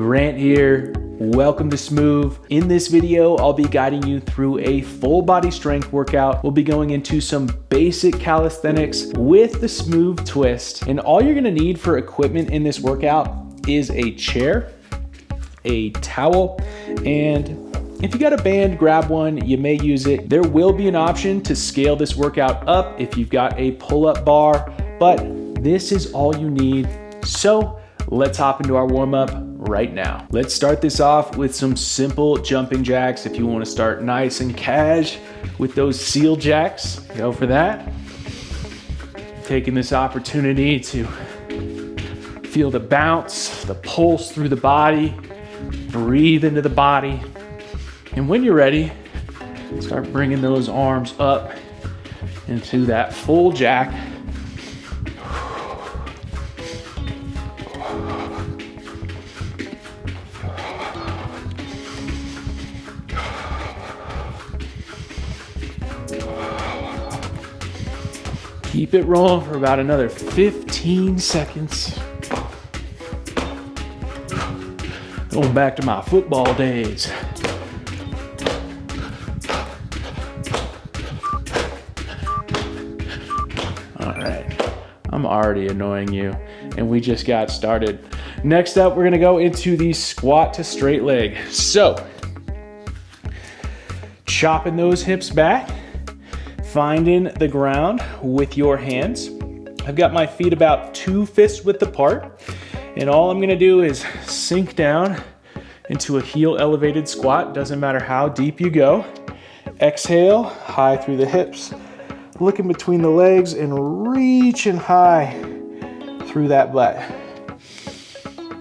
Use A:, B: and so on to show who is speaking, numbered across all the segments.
A: Grant here. Welcome to Smoov. In this video, I'll be guiding you through a full body strength workout. We'll be going into some basic calisthenics with the Smoov twist. And all you're gonna need for equipment in this workout is a chair, a towel, and if you got a band, grab one, you may use it. There will be an option to scale this workout up if you've got a pull-up bar, but this is all you need. So let's hop into our warm-up right now. Let's start this off with some simple jumping jacks. If you want to start nice and cash with those seal jacks, go for that. Taking this opportunity to feel the bounce, the pulse through the body, breathe into the body. And when you're ready, start bringing those arms up into that full jack. Keep it rolling for about another 15 seconds. Going back to my football days. All right, I'm already annoying you, and we just got started. Next up, we're gonna go into the squat to straight leg. So, chopping those hips back, finding the ground with your hands. I've got my feet about 2 fists width apart, and all I'm gonna do is sink down into a heel elevated squat. Doesn't matter how deep you go. Exhale, high through the hips, looking between the legs and reaching high through that butt.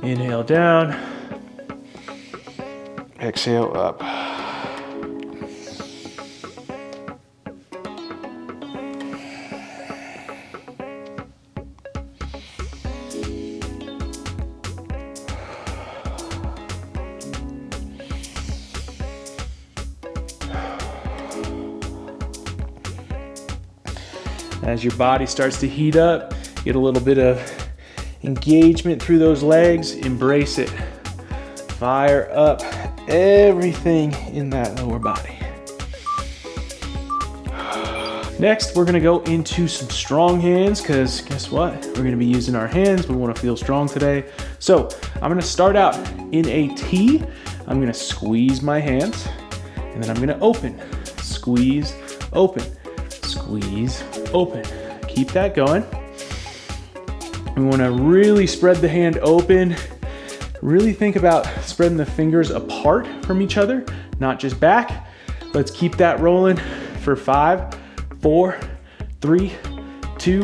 A: Inhale down, exhale up. As your body starts to heat up, get a little bit of engagement through those legs, embrace it. Fire up everything in that lower body. Next, we're gonna go into some strong hands, because guess what? We're gonna be using our hands. We wanna feel strong today. So I'm gonna start out in a T. I'm gonna squeeze my hands, and then I'm gonna open, squeeze, open, squeeze, open. Keep that going. We want to really spread the hand open. Really think about spreading the fingers apart from each other, not just back. Let's keep that rolling for 5, 4, 3, 2,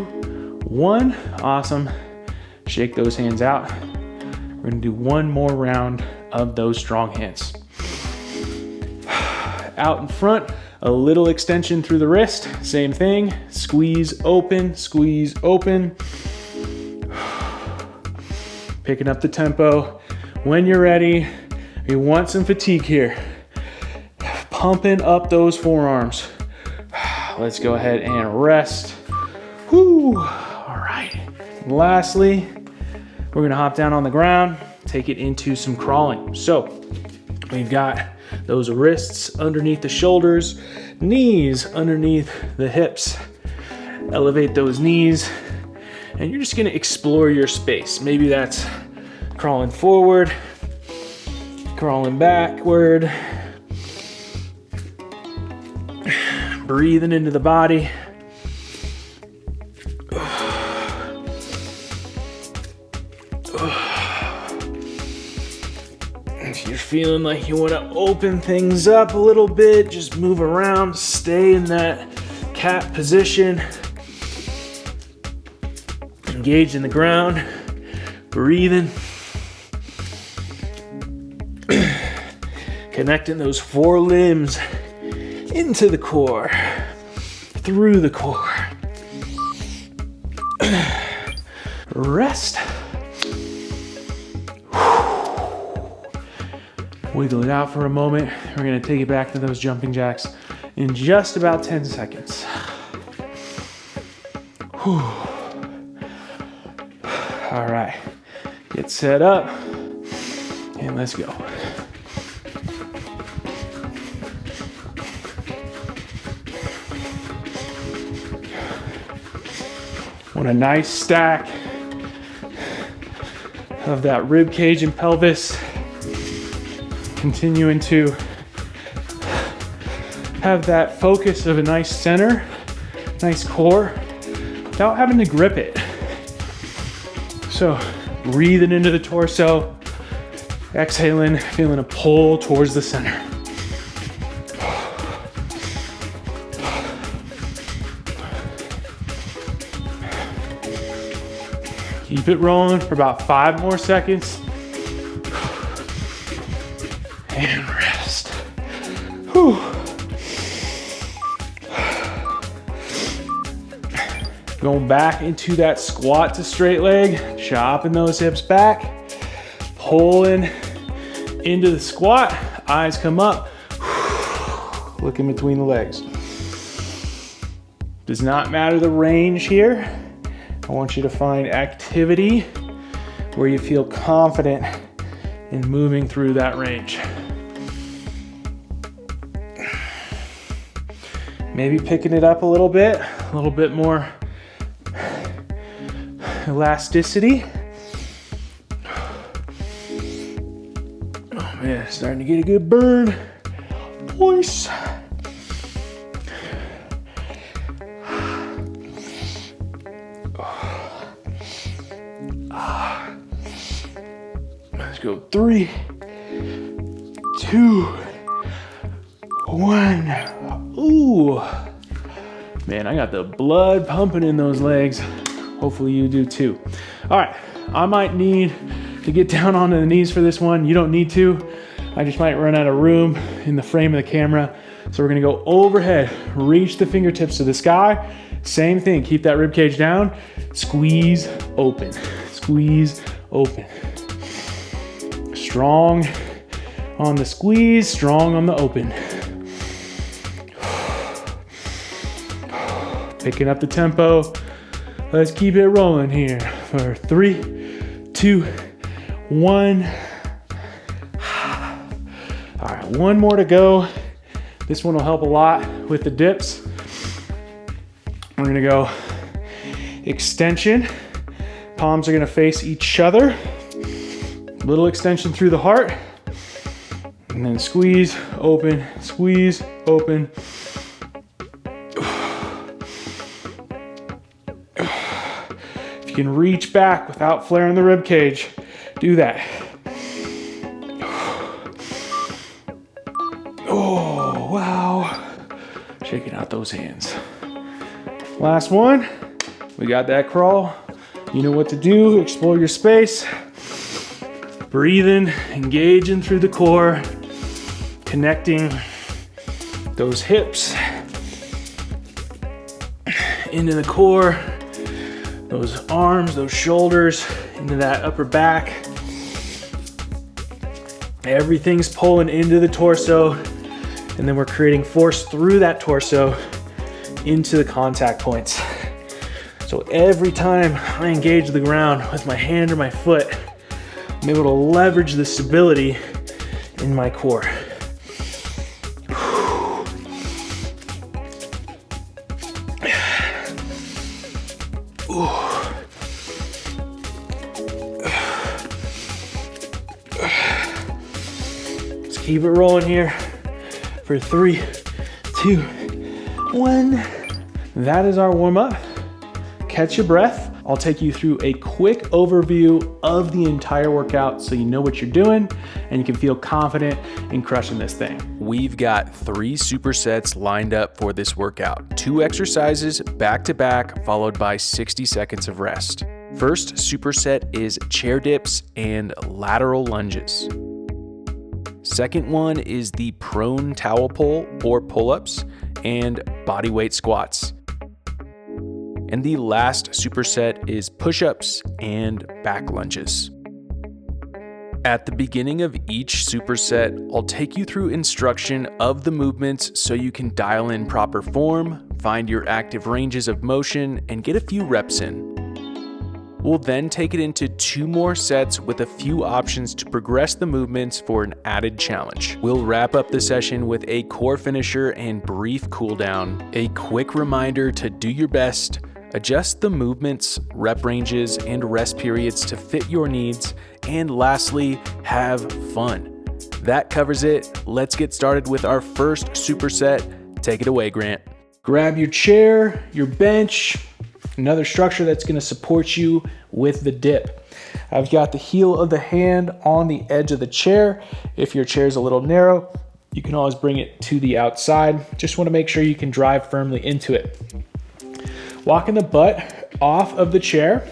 A: 1. Awesome. Shake those hands out. We're gonna do one more round of those strong hands. Out in front, a little extension through the wrist. Same thing, squeeze open, squeeze open. Picking up the tempo. When you're ready, you want some fatigue here. Pumping up those forearms. Let's go ahead and rest. Whew. All right. Lastly, we're gonna hop down on the ground, take it into some crawling. So we've got those wrists underneath the shoulders, knees underneath the hips. Elevate those knees, and you're just gonna explore your space. Maybe that's crawling forward, crawling backward, breathing into the body. If you're feeling like you want to open things up a little bit, just move around, stay in that cat position. Engage in the ground, breathing. Connecting those 4 limbs into the core, through the core. Rest. Wiggle it out for a moment. We're gonna take it back to those jumping jacks in just about 10 seconds. Whew. All right, get set up. And let's go. Want a nice stack of that rib cage and pelvis. Continuing to have that focus of a nice center, nice core, without having to grip it. So breathing into the torso, exhaling, feeling a pull towards the center. Keep it rolling for about 5 more seconds. And rest. Whew. Going back into that squat to straight leg, chopping those hips back, pulling into the squat, eyes come up, look in between the legs. Does not matter the range here. I want you to find activity where you feel confident in moving through that range. Maybe picking it up a little bit more elasticity. Oh man, starting to get a good burn. Voice. Let's go 3, 2, 1. Ooh. Man, I got the blood pumping in those legs. Hopefully you do too. All right, I might need to get down onto the knees for this one. You don't need to. I just might run out of room in the frame of the camera. So we're gonna go overhead, reach the fingertips to the sky. Same thing, keep that rib cage down. Squeeze, open, squeeze, open. Strong on the squeeze, strong on the open. Picking up the tempo. Let's keep it rolling here for 3, 2, 1. All right, one more to go. This one will help a lot with the dips. We're gonna go extension. Palms are gonna face each other. Little extension through the heart. And then squeeze, open, squeeze, open. If you can reach back without flaring the rib cage, do that. Oh, wow. Shaking out those hands. Last one. We got that crawl. You know what to do. Explore your space. Breathing, engaging through the core, connecting those hips into the core, those arms, those shoulders, into that upper back. Everything's pulling into the torso, and then we're creating force through that torso into the contact points. So every time I engage the ground with my hand or my foot, I'm able to leverage the stability in my core. Let's keep it rolling here for 3, 2, 1. That is our warm up. Catch your breath. I'll take you through a quick overview of the entire workout so you know what you're doing and you can feel confident in crushing this thing.
B: We've got 3 supersets lined up for this workout. 2 exercises back to back, followed by 60 seconds of rest. First superset is chair dips and lateral lunges. Second one is the prone towel pull or pull-ups and bodyweight squats. And the last superset is push-ups and back lunges. At the beginning of each superset, I'll take you through instruction of the movements so you can dial in proper form, find your active ranges of motion, and get a few reps in. We'll then take it into 2 more sets with a few options to progress the movements for an added challenge. We'll wrap up the session with a core finisher and brief cool down. A quick reminder to do your best, adjust the movements, rep ranges, and rest periods to fit your needs, and lastly, have fun. That covers it. Let's get started with our first superset. Take it away, Grant.
A: Grab your chair, your bench, another structure that's going to support you with the dip. I've got the heel of the hand on the edge of the chair. If your chair is a little narrow, you can always bring it to the outside. Just want to make sure you can drive firmly into it. Walking the butt off of the chair,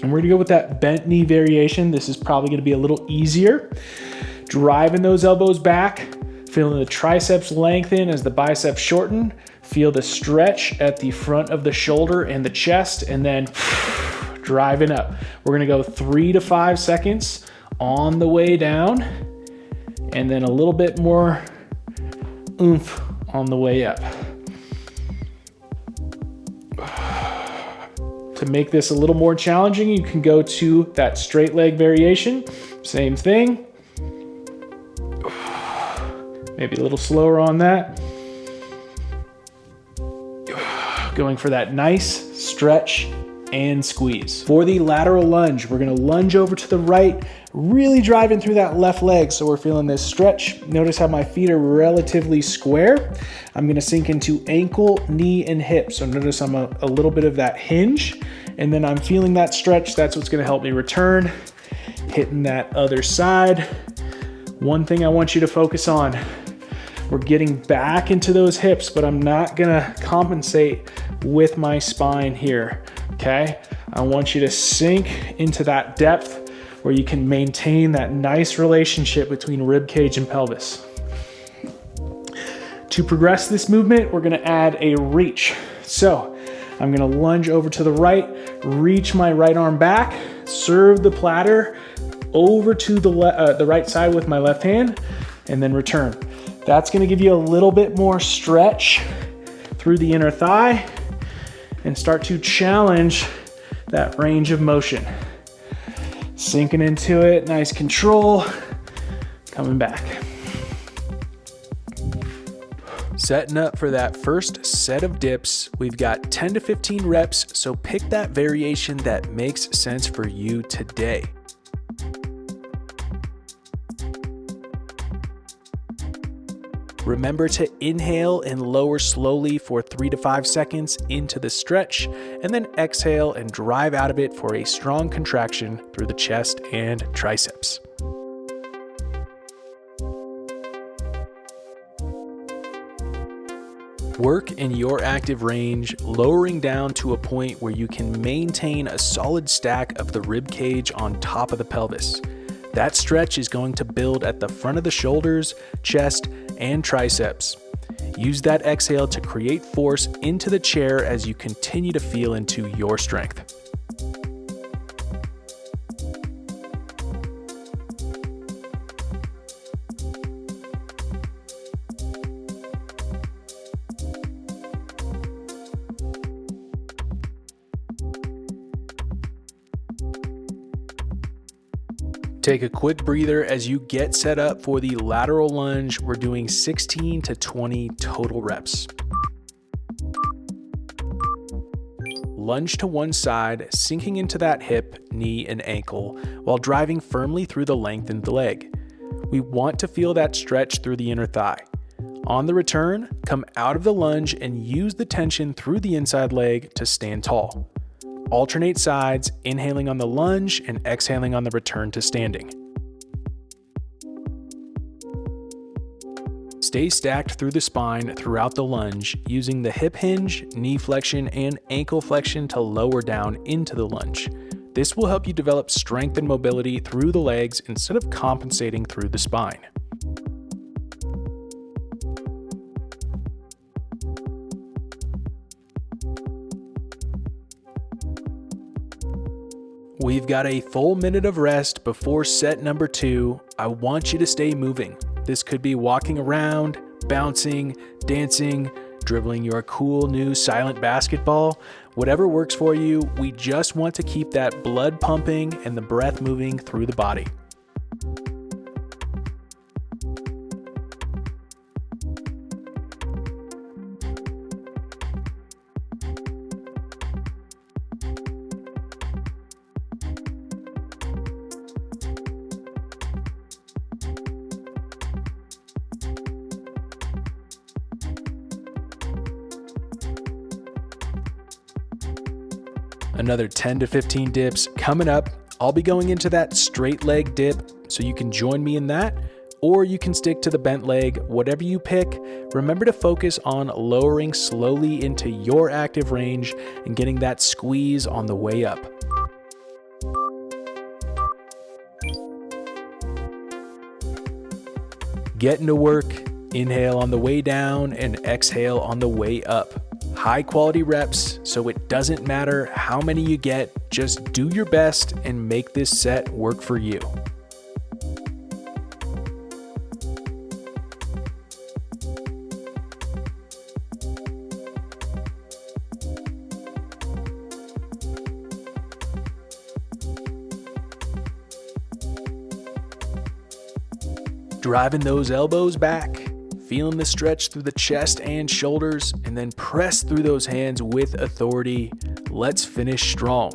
A: and we're gonna go with that bent knee variation. This is probably gonna be a little easier. Driving those elbows back, feeling the triceps lengthen as the biceps shorten. Feel the stretch at the front of the shoulder and the chest, and then driving up. We're gonna go 3 to 5 seconds on the way down, and then a little bit more oomph on the way up. To make this a little more challenging, you can go to that straight leg variation. Same thing. Maybe a little slower on that. Going for that nice stretch and squeeze. For the lateral lunge, we're gonna lunge over to the right, really driving through that left leg. So we're feeling this stretch. Notice how my feet are relatively square. I'm gonna sink into ankle, knee, and hip. So notice I'm a little bit of that hinge, and then I'm feeling that stretch. That's what's gonna help me return. Hitting that other side. One thing I want you to focus on, we're getting back into those hips, but I'm not gonna compensate with my spine here, okay? I want you to sink into that depth where you can maintain that nice relationship between rib cage and pelvis. To progress this movement, we're gonna add a reach. So I'm gonna lunge over to the right, reach my right arm back, serve the platter over to the right side with my left hand, and then return. That's gonna give you a little bit more stretch through the inner thigh and start to challenge that range of motion. Sinking into it, nice control, coming back.
B: Setting up for that first set of dips, we've got 10 to 15 reps, so pick that variation that makes sense for you today. Remember to inhale and lower slowly for 3 to 5 seconds into the stretch, and then exhale and drive out of it for a strong contraction through the chest and triceps. Work in your active range, lowering down to a point where you can maintain a solid stack of the rib cage on top of the pelvis. That stretch is going to build at the front of the shoulders, chest, and triceps. Use that exhale to create force into the chair as you continue to feel into your strength. Take a quick breather as you get set up for the lateral lunge. We're doing 16 to 20 total reps. Lunge to one side, sinking into that hip, knee, and ankle while driving firmly through the lengthened leg. We want to feel that stretch through the inner thigh. On the return, come out of the lunge and use the tension through the inside leg to stand tall. Alternate sides, inhaling on the lunge and exhaling on the return to standing. Stay stacked through the spine throughout the lunge, using the hip hinge, knee flexion, and ankle flexion to lower down into the lunge. This will help you develop strength and mobility through the legs instead of compensating through the spine. We've got a full minute of rest before set number 2. I want you to stay moving. This could be walking around, bouncing, dancing, dribbling your cool new silent basketball, whatever works for you, we just want to keep that blood pumping and the breath moving through the body. Another 10 to 15 dips coming up. I'll be going into that straight leg dip, so you can join me in that, or you can stick to the bent leg, whatever you pick. Remember to focus on lowering slowly into your active range and getting that squeeze on the way up. Get into work, inhale on the way down and exhale on the way up. High quality reps, so it doesn't matter how many you get, just do your best and make this set work for you. Driving those elbows back. Feeling the stretch through the chest and shoulders, and then press through those hands with authority. Let's finish strong.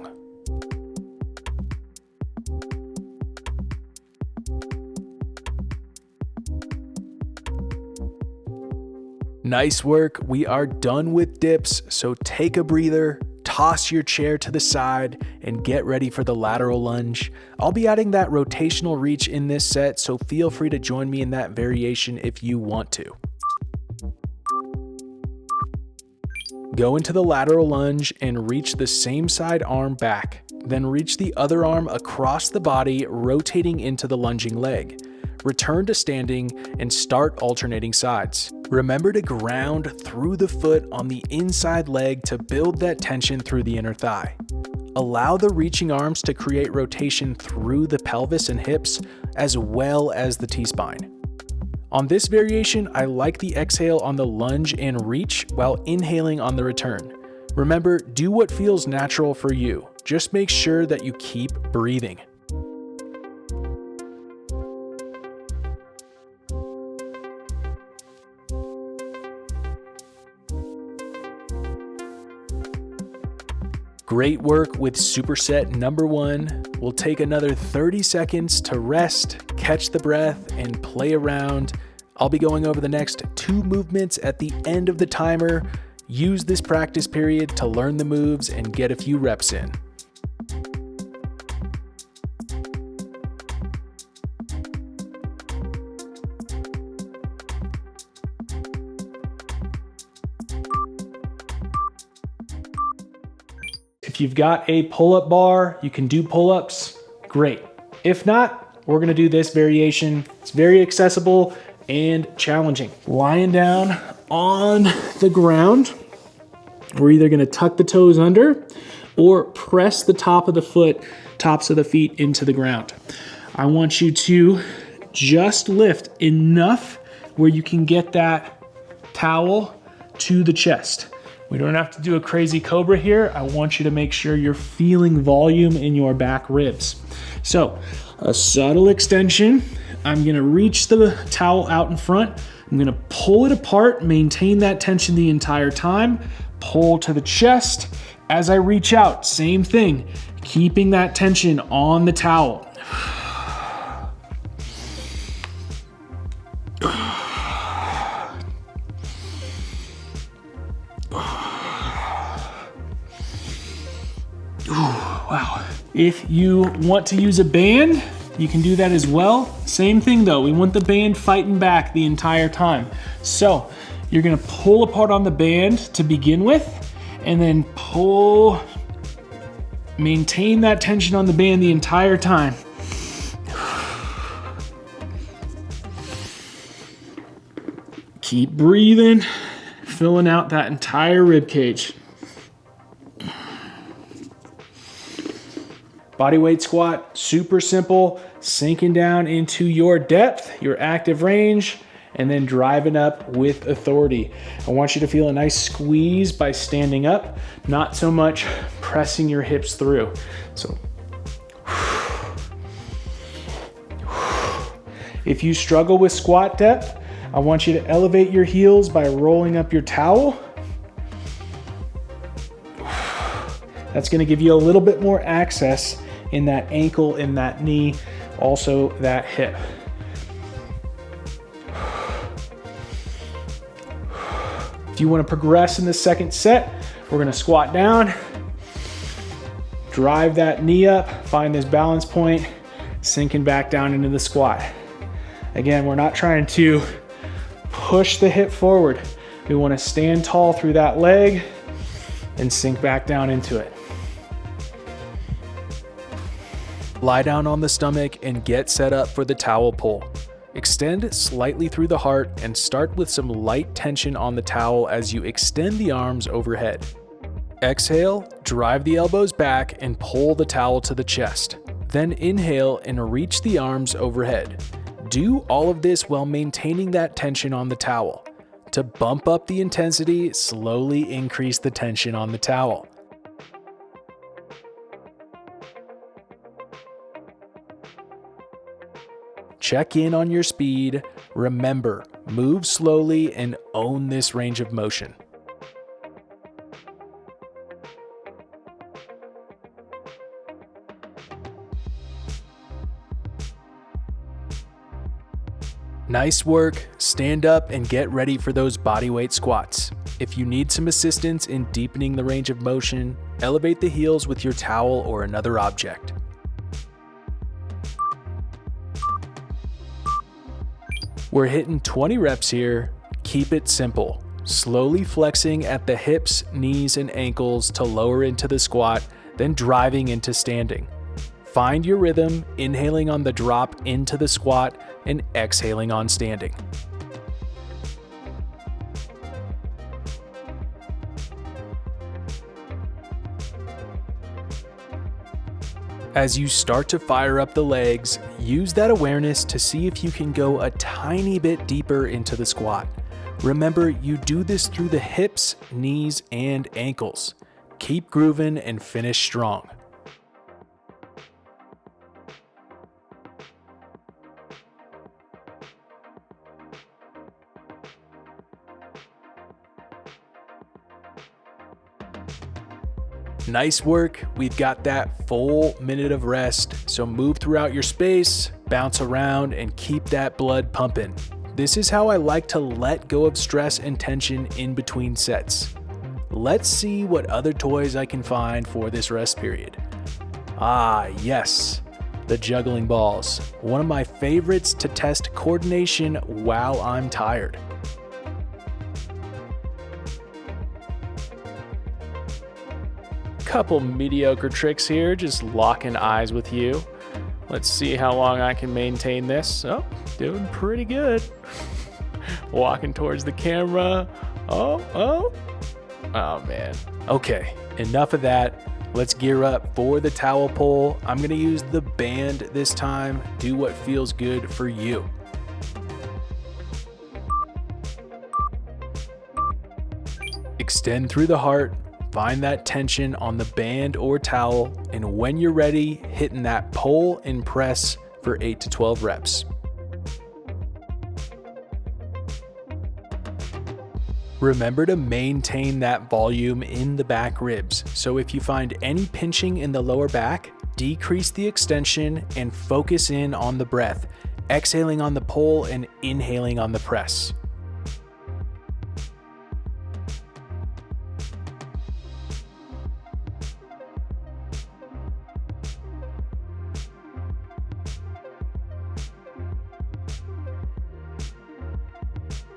B: Nice work. We are done with dips, so take a breather, toss your chair to the side, and get ready for the lateral lunge. I'll be adding that rotational reach in this set, so feel free to join me in that variation if you want to. Go into the lateral lunge and reach the same side arm back. Then reach the other arm across the body, rotating into the lunging leg. Return to standing and start alternating sides. Remember to ground through the foot on the inside leg to build that tension through the inner thigh. Allow the reaching arms to create rotation through the pelvis and hips, as well as the T-spine. On this variation, I like the exhale on the lunge and reach while inhaling on the return. Remember, do what feels natural for you. Just make sure that you keep breathing. Great work with superset number 1. We'll take another 30 seconds to rest, catch the breath, and play around. I'll be going over the next 2 movements at the end of the timer. Use this practice period to learn the moves and get a few reps in.
A: If you've got a pull-up bar, you can do pull-ups, great. If not, we're gonna do this variation. It's very accessible and challenging. Lying down on the ground, we're either gonna tuck the toes under or press the top of the foot, tops of the feet into the ground. I want you to just lift enough where you can get that towel to the chest. We don't have to do a crazy cobra here. I want you to make sure you're feeling volume in your back ribs. So a subtle extension. I'm gonna reach the towel out in front. I'm gonna pull it apart, maintain that tension the entire time, pull to the chest. As I reach out, same thing, keeping that tension on the towel. Wow. If you want to use a band, you can do that as well. Same thing though, we want the band fighting back the entire time. So you're gonna pull apart on the band to begin with, and then pull, maintain that tension on the band the entire time. Keep breathing, filling out that entire rib cage. Bodyweight squat, super simple, sinking down into your depth, your active range, and then driving up with authority. I want you to feel a nice squeeze by standing up, not so much pressing your hips through. So if you struggle with squat depth, I want you to elevate your heels by rolling up your towel. That's going to give you a little bit more access in that ankle, in that knee, also that hip. If you want to progress in the second set, we're going to squat down, drive that knee up, find this balance point, sinking back down into the squat. Again, we're not trying to push the hip forward. We want to stand tall through that leg and sink back down into it.
B: Lie down on the stomach and get set up for the towel pull. Extend slightly through the heart and start with some light tension on the towel as you extend the arms overhead. Exhale, drive the elbows back and pull the towel to the chest. Then inhale and reach the arms overhead. Do all of this while maintaining that tension on the towel. To bump up the intensity, slowly increase the tension on the towel. Check in on your speed. Remember, move slowly and own this range of motion. Nice work. Stand up and get ready for those bodyweight squats. If you need some assistance in deepening the range of motion, elevate the heels with your towel or another object. We're hitting 20 reps here. Keep it simple. Slowly flexing at the hips, knees, and ankles to lower into the squat, then driving into standing. Find your rhythm, inhaling on the drop into the squat and exhaling on standing. As you start to fire up the legs, use that awareness to see if you can go a tiny bit deeper into the squat. Remember, you do this through the hips, knees, and ankles. Keep grooving and finish strong. Nice work. We've got that full minute of rest, so move throughout your space, bounce around, and keep that blood pumping. This is how I like to let go of stress and tension in between sets. Let's see what other toys I can find for this rest period. Ah, yes, the juggling balls. One of my favorites to test coordination while I'm tired. Couple mediocre tricks here, just locking eyes with you. Let's see how long I can maintain this. Oh, doing pretty good. Walking towards the camera. Oh man. Okay, enough of that. Let's gear up for the towel pull. I'm gonna use the band this time. Do what feels good for you. Extend through the heart. Find that tension on the band or towel, and when you're ready, hitting that pull and press for 8 to 12 reps. Remember to maintain that volume in the back ribs, so if you find any pinching in the lower back, decrease the extension and focus in on the breath, exhaling on the pull and inhaling on the press.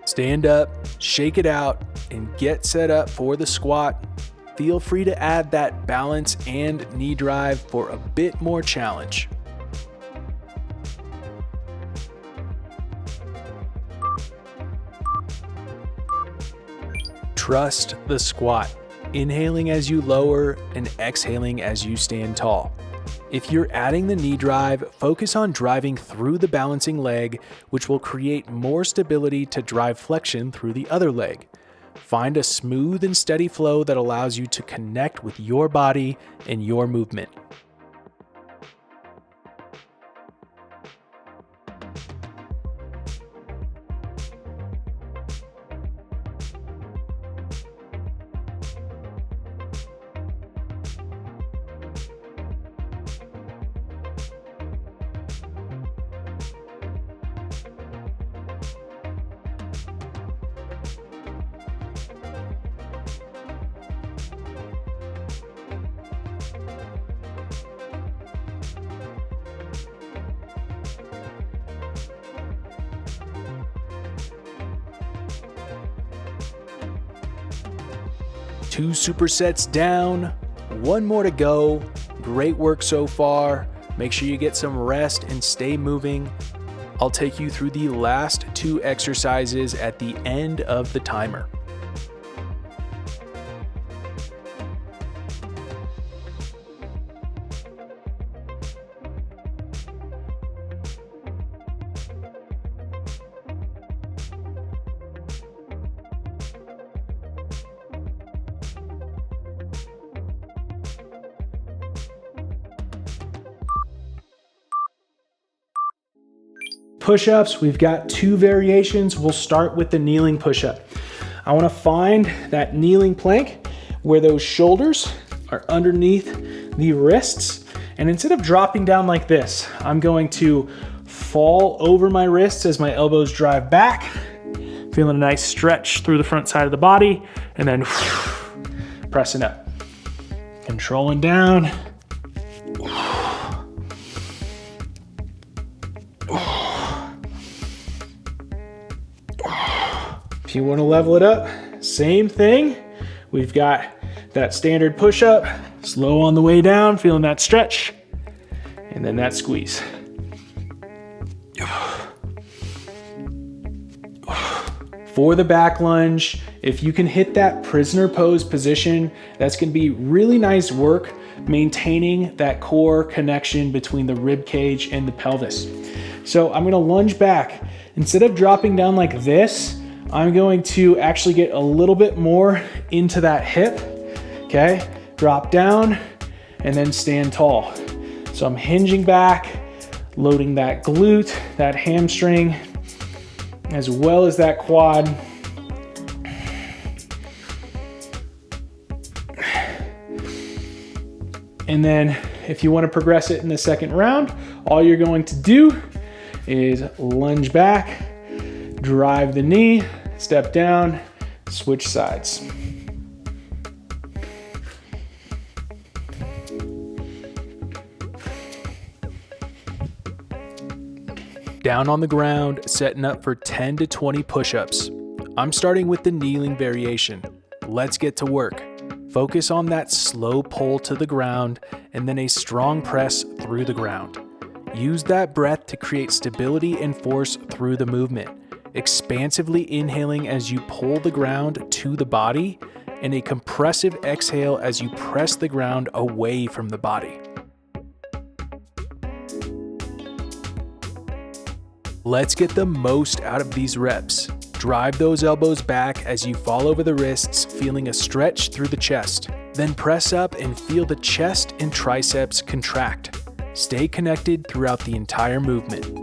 B: Stand up, shake it out, and get set up for the squat. Feel free to add that balance and knee drive for a bit more challenge. Trust the squat, inhaling as you lower and exhaling as you stand tall. If you're adding the knee drive, focus on driving through the balancing leg, which will create more stability to drive flexion through the other leg. Find a smooth and steady flow that allows you to connect with your body and your movement. Two supersets down, one more to go. Great work so far. Make sure you get some rest and stay moving. I'll take you through the last two exercises at the end of the timer.
A: Push-ups, we've got two variations. We'll start with the kneeling push-up. I want to find that kneeling plank where those shoulders are underneath the wrists. And instead of dropping down like this, I'm going to fall over my wrists as my elbows drive back, feeling a nice stretch through the front side of the body, and then pressing up. Controlling down. If you want to level it up, same thing. We've got that standard push-up, slow on the way down, feeling that stretch, and then that squeeze. For the back lunge, if you can hit that prisoner pose position, that's going to be really nice work maintaining that core connection between the rib cage and the pelvis. So I'm going to lunge back. Instead of dropping down like this, I'm going to actually get a little bit more into that hip, okay? Drop down and then stand tall. So I'm hinging back, loading that glute, that hamstring, as well as that quad. And then if you want to progress it in the second round, all you're going to do is lunge back, drive the knee, step down, switch sides.
B: Down on the ground, setting up for 10 to 20 push-ups. I'm starting with the kneeling variation. Let's get to work. Focus on that slow pull to the ground and then a strong press through the ground. Use that breath to create stability and force through the movement. Expansively inhaling as you pull the ground to the body, and a compressive exhale as you press the ground away from the body. Let's get the most out of these reps. Drive those elbows back as you fall over the wrists, feeling a stretch through the chest. Then press up and feel the chest and triceps contract. Stay connected throughout the entire movement.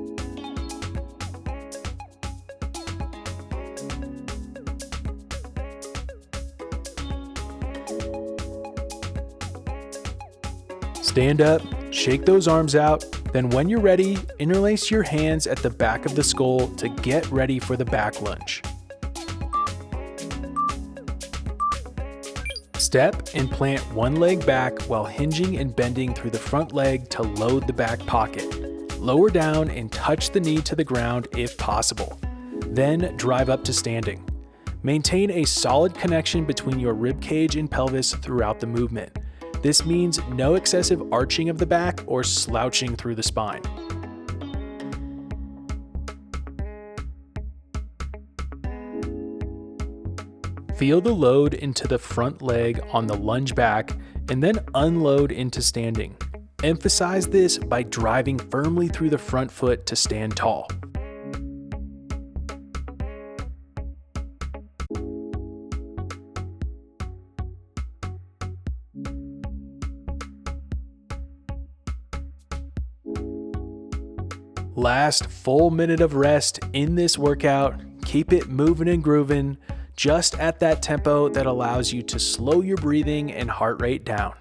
B: Stand up, shake those arms out, then when you're ready, interlace your hands at the back of the skull to get ready for the back lunge. Step and plant one leg back while hinging and bending through the front leg to load the back pocket. Lower down and touch the knee to the ground if possible. Then drive up to standing. Maintain a solid connection between your rib cage and pelvis throughout the movement. This means no excessive arching of the back or slouching through the spine. Feel the load into the front leg on the lunge back and then unload into standing. Emphasize this by driving firmly through the front foot to stand tall. Last full minute of rest in this workout. Keep it moving and grooving, just at that tempo that allows you to slow your breathing and heart rate down.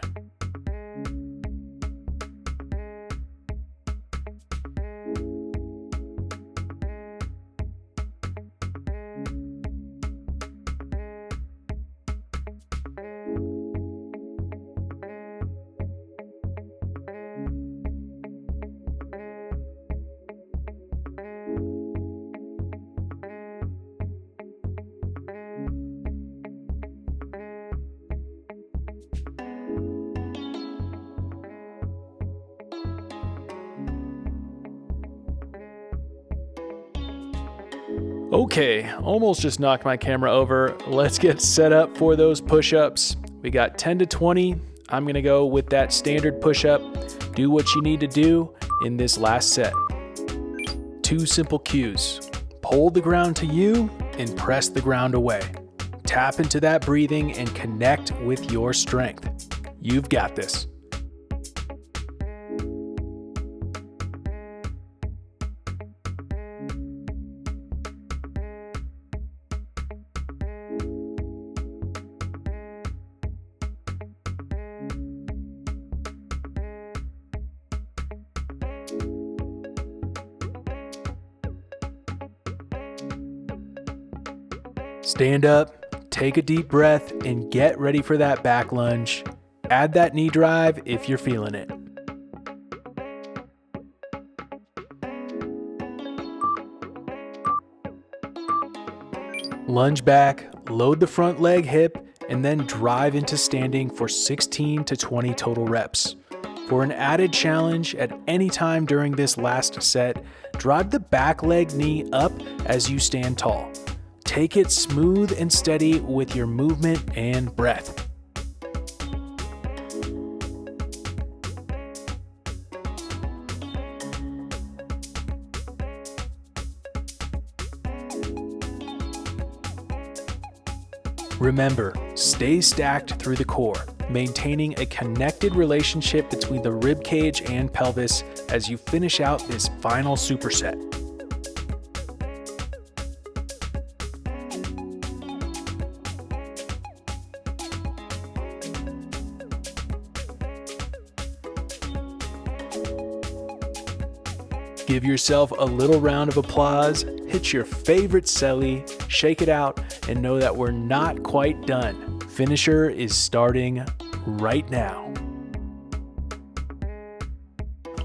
B: Okay, almost just knocked my camera over. Let's get set up for those push-ups. We got 10 to 20. I'm gonna go with that standard push-up. Do what you need to do in this last set. 2 simple cues. Pull the ground to you and press the ground away. Tap into that breathing and connect with your strength. You've got this. Stand up, take a deep breath, and get ready for that back lunge. Add that knee drive if you're feeling it. Lunge back, load the front leg hip, and then drive into standing for 16 to 20 total reps. For an added challenge at any time during this last set, drive the back leg knee up as you stand tall. Take it smooth and steady with your movement and breath. Remember, stay stacked through the core, maintaining a connected relationship between the rib cage and pelvis as you finish out this final superset. Give yourself a little round of applause, hit your favorite celly, shake it out, and know that we're not quite done. Finisher is starting right now.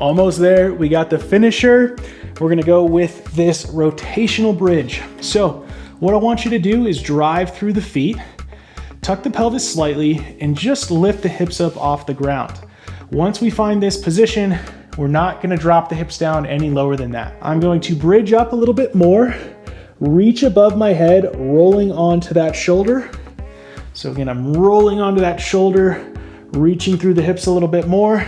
A: Almost there, we got the finisher. We're gonna go with this rotational bridge. So what I want you to do is drive through the feet, tuck the pelvis slightly, and just lift the hips up off the ground. Once we find this position, we're not gonna drop the hips down any lower than that. I'm going to bridge up a little bit more, reach above my head, rolling onto that shoulder. So again, I'm rolling onto that shoulder, reaching through the hips a little bit more.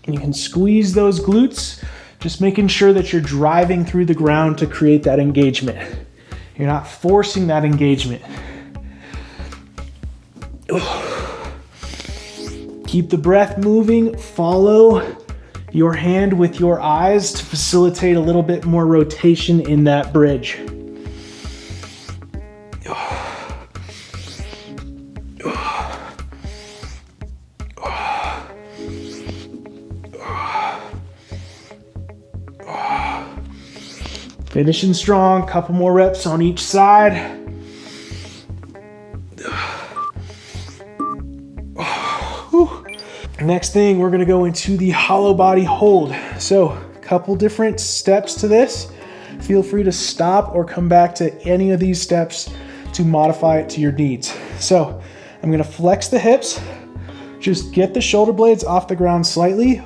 A: You can squeeze those glutes, just making sure that you're driving through the ground to create that engagement. You're not forcing that engagement. Keep the breath moving, follow your hand with your eyes to facilitate a little bit more rotation in that bridge. Finishing strong, couple more reps on each side. Next thing, we're gonna go into the hollow body hold. So a couple different steps to this. Feel free to stop or come back to any of these steps to modify it to your needs. So I'm gonna flex the hips, just get the shoulder blades off the ground slightly.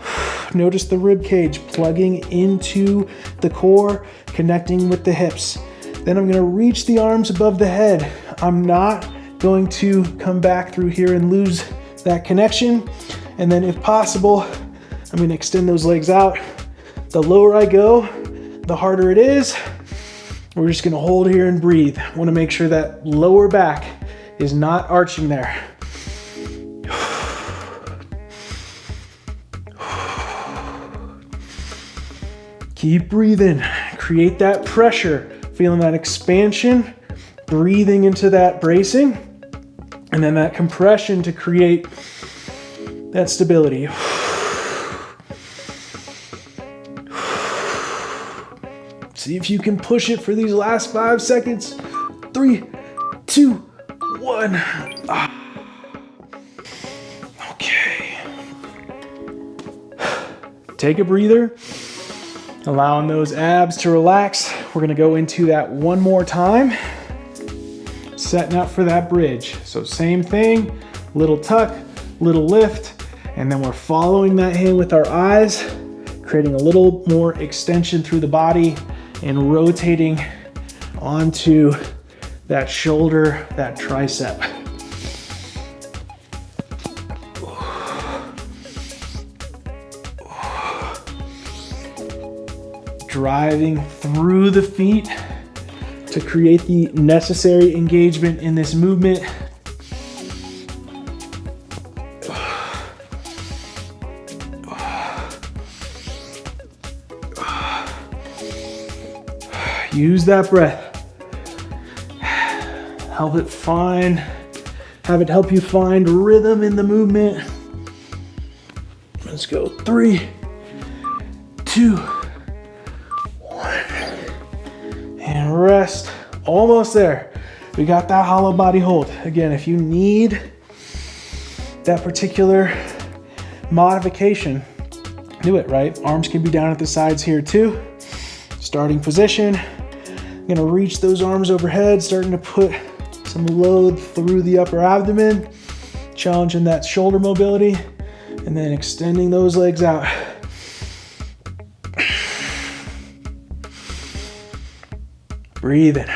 A: Notice the rib cage plugging into the core, connecting with the hips. Then I'm gonna reach the arms above the head. I'm not going to come back through here and lose that connection. And then if possible, I'm gonna extend those legs out. The lower I go, the harder it is. We're just gonna hold here and breathe. Wanna make sure that lower back is not arching there. Keep breathing, create that pressure, feeling that expansion, breathing into that bracing, and then that compression to create that stability. See if you can push it for these last 5 seconds. 3, 2, 1. Okay. Take a breather, allowing those abs to relax. We're gonna go into that one more time, setting up for that bridge. So same thing, little tuck, little lift, and then we're following that hand with our eyes, creating a little more extension through the body and rotating onto that shoulder, that tricep. Driving through the feet to create the necessary engagement in this movement. Use that breath. Have it help you find rhythm in the movement. Let's go. 3, 2, 1. And rest. Almost there. We got that hollow body hold. Again, if you need that particular modification, do it, right? Arms can be down at the sides here too. Starting position. I'm gonna reach those arms overhead, starting to put some load through the upper abdomen, challenging that shoulder mobility, and then extending those legs out. Breathing.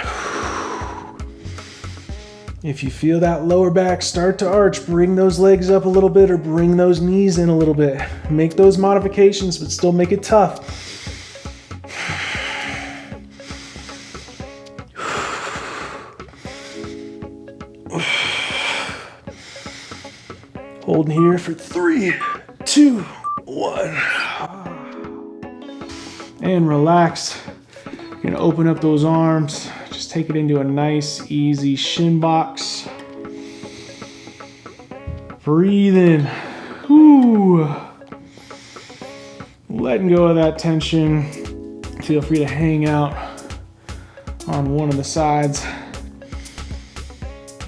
A: If you feel that lower back start to arch, bring those legs up a little bit or bring those knees in a little bit. Make those modifications, but still make it tough. Holding here for 3, 2, 1. And relax. You're gonna open up those arms. Just take it into a nice, easy Shinbox. Breathe in. Whew. Letting go of that tension. Feel free to hang out on one of the sides.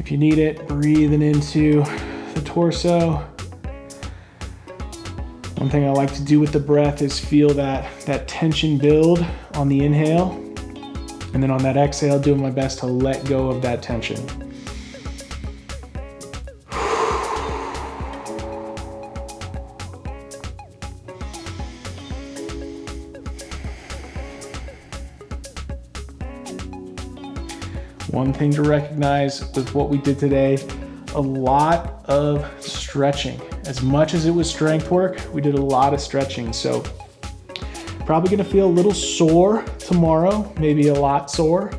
A: If you need it, breathing into the torso. One thing I like to do with the breath is feel that tension build on the inhale, and then on that exhale, doing my best to let go of that tension. One thing to recognize with what we did today, a lot of stretching. As much as it was strength work, we did a lot of stretching. So probably gonna feel a little sore tomorrow, maybe a lot sore.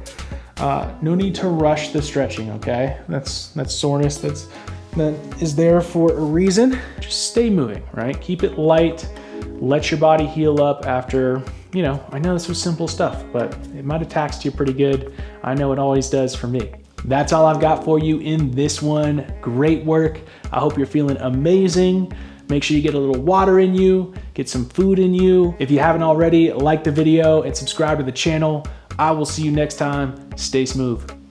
A: No need to rush the stretching, okay? That's soreness that is there for a reason. Just stay moving, right? Keep it light, let your body heal up after, I know this was simple stuff, but it might've taxed you pretty good. I know it always does for me. That's all I've got for you in this one. Great work. I hope you're feeling amazing. Make sure you get a little water in you, get some food in you. If you haven't already, like the video and subscribe to the channel. I will see you next time. Stay smooth.